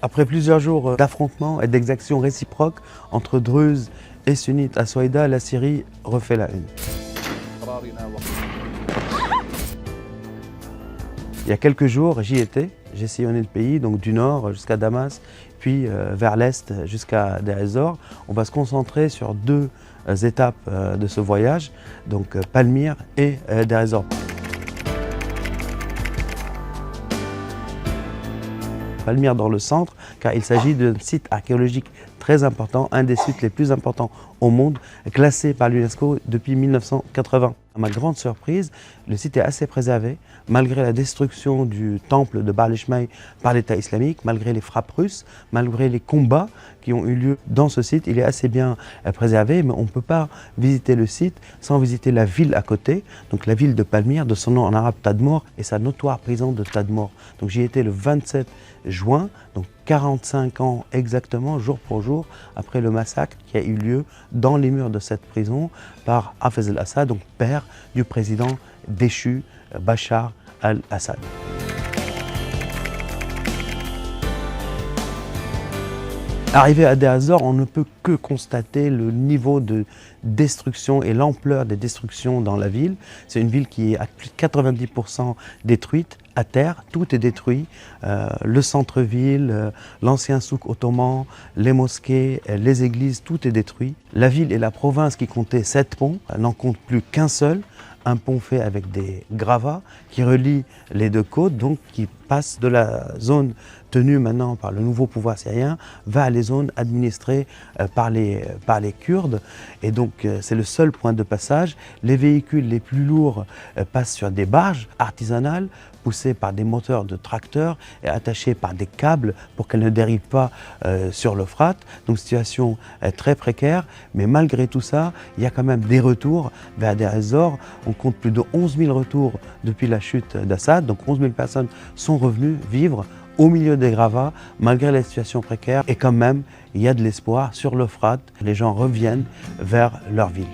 Après plusieurs jours d'affrontements et d'exactions réciproques entre Druzes et Sunnites à Souaïda, la Syrie refait la une. Il y a quelques jours, j'y étais, j'ai sillonné le pays, donc du nord jusqu'à Damas, puis vers l'est jusqu'à Deir ez-Zor. On va se concentrer sur deux étapes de ce voyage, donc Palmyre et Deir ez-Zor. Palmyre dans le centre, car il s'agit d'un site archéologique très important, un des sites les plus importants au monde, classé par l'UNESCO depuis 1980. À ma grande surprise, le site est assez préservé, malgré la destruction du temple de Baal Eshmaï par l'État islamique, malgré les frappes russes, malgré les combats qui ont eu lieu dans ce site. Il est assez bien préservé, mais on ne peut pas visiter le site sans visiter la ville à côté, donc la ville de Palmyre, de son nom en arabe Tadmor, et sa notoire prison de Tadmor. Donc j'y étais le 27 juin, donc 45 ans exactement, jour pour jour, après le massacre qui a eu lieu dans les murs de cette prison par Hafez al-Assad, donc père du président déchu Bachar al-Assad. Arrivé à Deir ez-Zor, on ne peut que constater le niveau de destruction et l'ampleur des destructions dans la ville. C'est une ville qui est à plus de 90% détruite, à terre, tout est détruit. Le centre-ville, l'ancien souk ottoman, les mosquées, les églises, tout est détruit. La ville et la province qui comptaient 7 ponts n'en comptent plus qu'un seul. Un pont fait avec des gravats qui relie les deux côtes, donc qui passe de la zone tenue maintenant par le nouveau pouvoir syrien vers les zones administrées par les Kurdes. Et donc c'est le seul point de passage. Les véhicules les plus lourds passent sur des barges artisanales poussées par des moteurs de tracteurs et attachées par des câbles pour qu'elles ne dérivent pas sur l'Euphrate. Donc situation très précaire, mais malgré tout ça, il y a quand même des retours vers Deir ez-Zor. On compte plus de 11 000 retours depuis la chute d'Assad, donc 11 000 personnes sont revenues vivre au milieu des gravats, malgré la situation précaire. Et quand même, il y a de l'espoir sur l'Euphrate. Les gens reviennent vers leur ville.